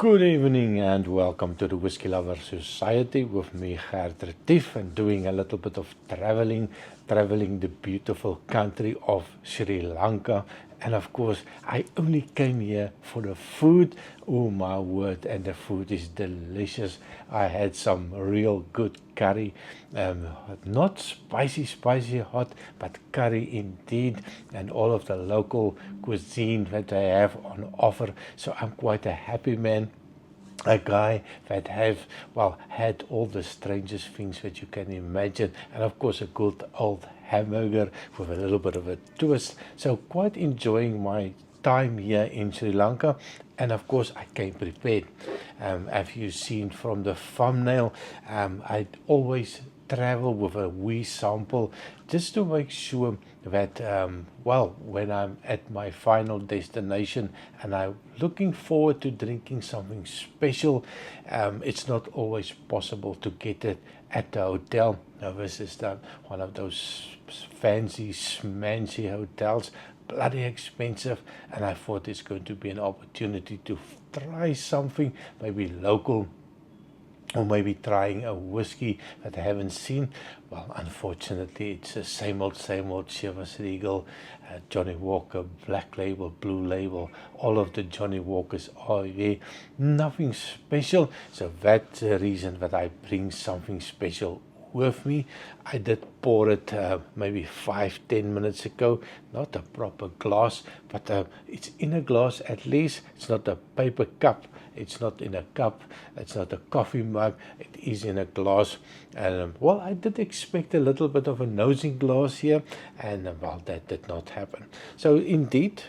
Good evening and welcome to the Whisky Lover Society with me, Gert Retief, and doing a little bit of traveling the beautiful country of Sri Lanka. And of course, I only came here for the food. Oh my word, and the food is delicious. I had some real good curry, not spicy hot, but curry indeed, and all of the local cuisine that they have on offer. So I'm quite a happy man. A guy that have had all the strangest things that you can imagine, and of course a good old hamburger with a little bit of a twist. So quite enjoying my time here in Sri Lanka, and of course I came prepared. As you've seen from the thumbnail, I always travel with a wee sample just to make sure that when I'm at my final destination and I'm looking forward to drinking something special, it's not always possible to get it at the hotel. Now this is one of those fancy schmancy hotels, bloody expensive, and I thought it's going to be an opportunity to try something maybe local, or maybe trying a whiskey that I haven't seen. Well, unfortunately, it's the same old Chivas Regal, Johnny Walker, Black Label, Blue Label. All of the Johnny Walkers are there. Nothing special. So that's the reason that I bring something special with me. I did pour it maybe 5-10 minutes ago. Not a proper glass, but it's in a glass at least. It's not a paper cup. It's not in a cup. It's not a coffee mug. It is in a glass. And I did expect a little bit of a nosing glass here, and that did not happen. So indeed,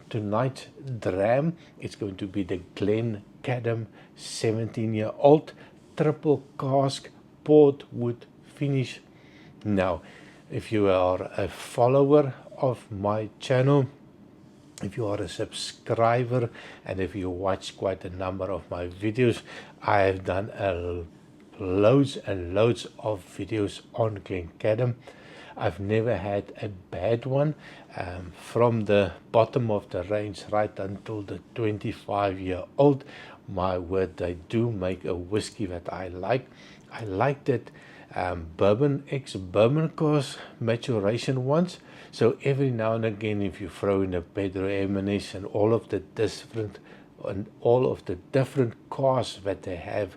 tonight's dram, it's going to be the Glencadam 17-year-old triple cask Portwood Finish. Now, if you are a follower of my channel, if you are a subscriber, and if you watch quite a number of my videos, I have done loads and loads of videos on Glencadam. I've never had a bad one, from the bottom of the range right until the 25-year-old. My word, they do make a whiskey that I like. I liked it bourbon cask maturation once. So every now and again, if you throw in a Pedro Eminis and all of the different casks that they have,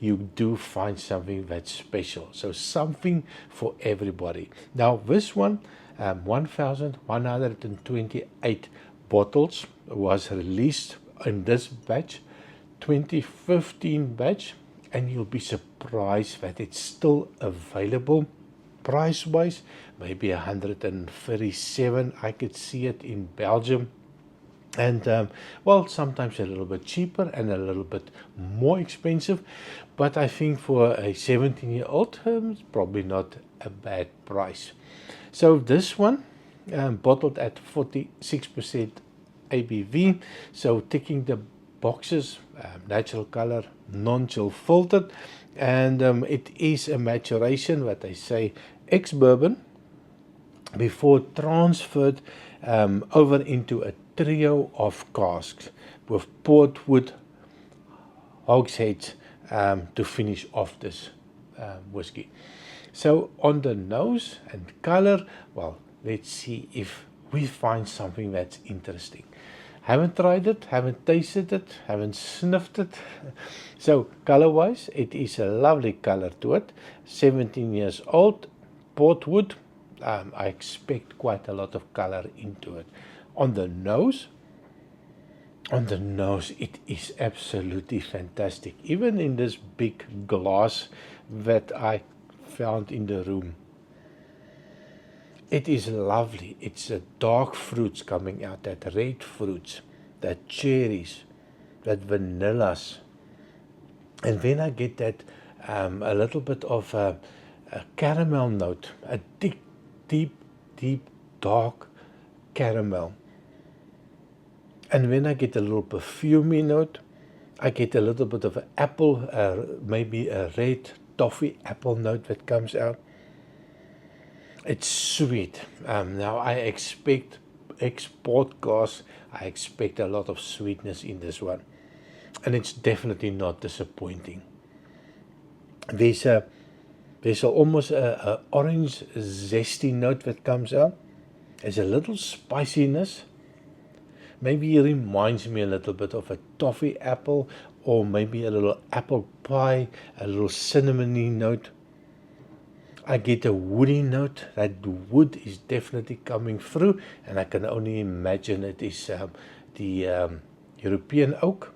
you do find something that's special. So something for everybody. Now this one, 1,128 bottles was released in this batch, 2015 batch, and you'll be surprised that it's still available. Price wise, maybe 137. I could see it in Belgium, and sometimes a little bit cheaper and a little bit more expensive, but I think for a 17-year-old, it's probably not a bad price. So this one, bottled at 46% ABV, so ticking the boxes, natural color, non-chill filtered, and it is a maturation, what they say, ex-bourbon, before transferred over into a trio of casks with Portwood hogsheads to finish off this whiskey. So on the nose and color, let's see if we find something that's interesting. Haven't tried it, haven't tasted it, haven't sniffed it. So color wise, it is a lovely color to it. 17 years old, Portwood. I expect quite a lot of color into it. On the nose, it is absolutely fantastic. Even in this big glass that I found in the room, it is lovely. It's a dark fruits coming out, that red fruits, that cherries, that vanillas. And then I get that a little bit of a caramel note, a deep, dark caramel. And then I get a little perfumey note. I get a little bit of an apple, maybe a red toffee apple note that comes out. It's sweet. Now I expect export gas. I expect a lot of sweetness in this one. and it's definitely not disappointing. There's almost a orange zesty note that comes out. There's a little spiciness. Maybe it reminds me a little bit of a toffee apple, or maybe a little apple pie, a little cinnamony note. I get a woody note. That wood is definitely coming through, and I can only imagine it is the European oak.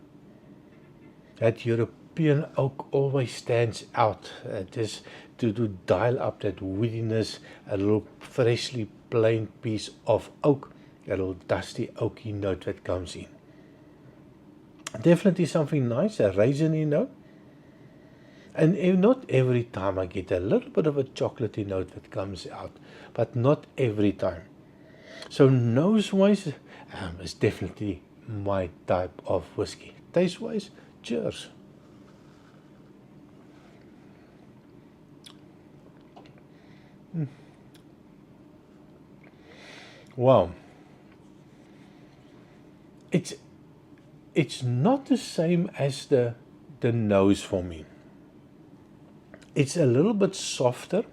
That European oak always stands out, just to dial up that woodiness, a little freshly plain piece of oak, a little dusty oaky note that comes in. Definitely something nice, a raisiny note. And not every time I get a little bit of a chocolatey note that comes out, but not every time. So nose-wise, is definitely my type of whiskey. Taste-wise, cheers. Wow. It's not the same as the nose for me. It's a little bit softer,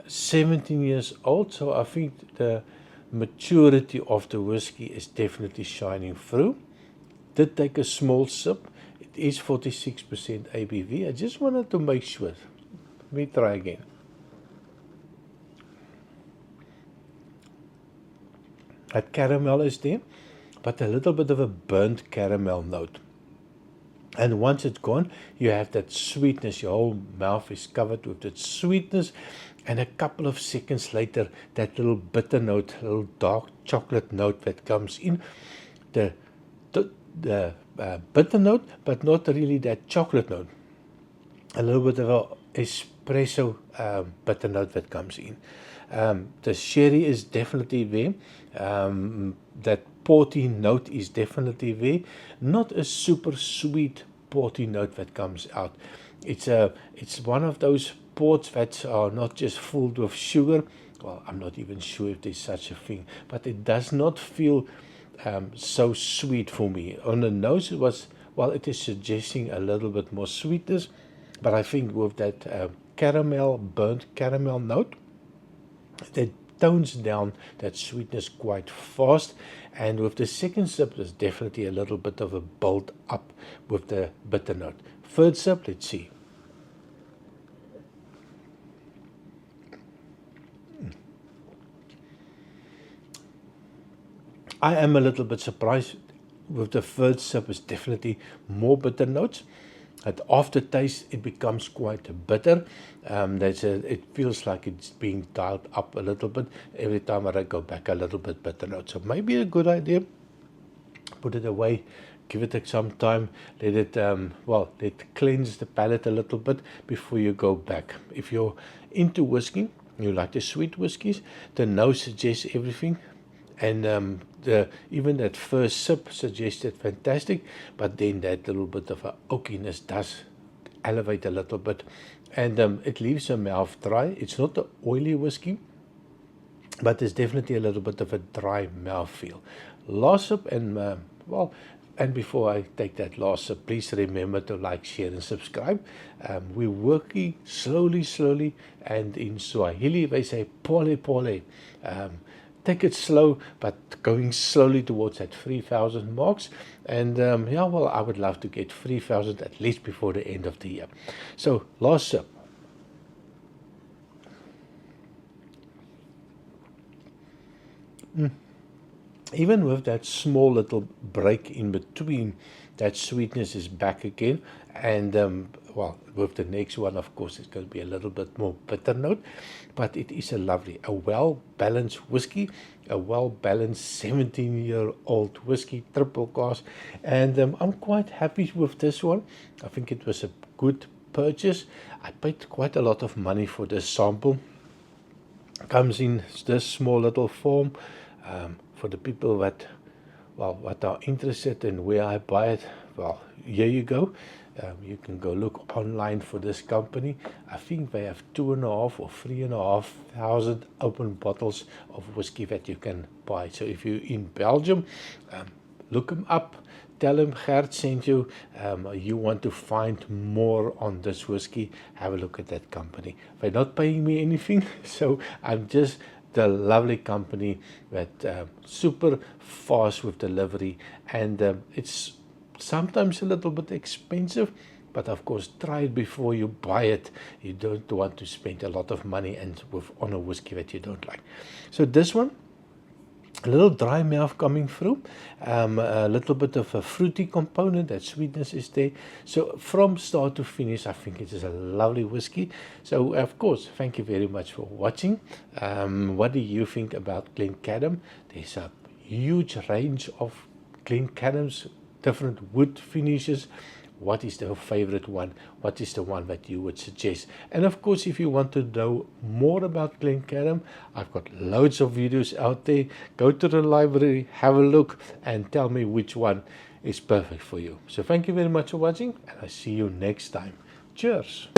17 years old, so I think the maturity of the whiskey is definitely shining through. Did take a small sip. It is 46% ABV. I just wanted to make sure. Let me try again. That caramel is there, but a little bit of a burnt caramel note. And once it's gone, you have that sweetness. Your whole mouth is covered with that sweetness. And a couple of seconds later, that little bitter note, little dark chocolate note that comes in. The bitter note, but not really that chocolate note. A little bit of an espresso bitter note that comes in. The sherry is definitely there. That porty note is definitely there. Not a super sweet porty note that comes out. It's one of those ports that are not just filled with sugar. Well, I'm not even sure if there's such a thing, but it does not feel so sweet for me. On the nose, it is suggesting a little bit more sweetness, but I think with that burnt caramel note, that tones down that sweetness quite fast. And with the second sip, there's definitely a little bit of a build up with the bitter note. Third sip, let's see. I am a little bit surprised with the third sip. Is definitely more bitter notes. At aftertaste, it becomes quite bitter. It feels like it's being dialed up a little bit. Every time I go back, a little bit bitter note. So maybe a good idea. Put it away, give it some time, let it cleanse the palate a little bit before you go back. If you're into whiskey, you like the sweet whiskies, the nose suggests everything. And even that first sip suggested fantastic, but then that little bit of a oakiness does elevate a little bit, and it leaves the mouth dry. It's not the oily whiskey, but there's definitely a little bit of a dry mouth feel. Last sip, and before I take that last sip, please remember to like, share, and subscribe. We're working slowly, and in Swahili they say pole pole. Take it slow, but going slowly towards that 3,000 marks. And I would love to get 3,000 at least before the end of the year. So, last sip. Even with that small little break in between, that sweetness is back again. And with the next one, of course, it's going to be a little bit more bitter note, but it is a well-balanced whiskey, a well-balanced 17-year-old whiskey, triple cask, and I'm quite happy with this one. I think it was a good purchase. I paid quite a lot of money for this sample. Comes in this small little form. For the people that are interested in where I buy it, here you go. You can go look online for this company. I think they have 2,500 or 3,500 open bottles of whiskey that you can buy. So if you're in Belgium, look them up. tell him Gert sent you, you want to find more on this whiskey, have a look at that company. They're not paying me anything, so I'm just the lovely company that super fast with delivery, and it's sometimes a little bit expensive, but of course try it before you buy it. You don't want to spend a lot of money and on a whiskey that you don't like. So this one, a little dry mouth coming through, a little bit of a fruity component, that sweetness is there. So from start to finish, I think it is a lovely whiskey. So of course, thank you very much for watching. What do you think about Glencadam? There's a huge range of Glencadams, different wood finishes. What is the favorite one? What is the one that you would suggest? And of course, if you want to know more about Glencadam, I've got loads of videos out there. Go to the library, have a look, and tell me which one is perfect for you. So thank you very much for watching, and I'll see you next time. Cheers.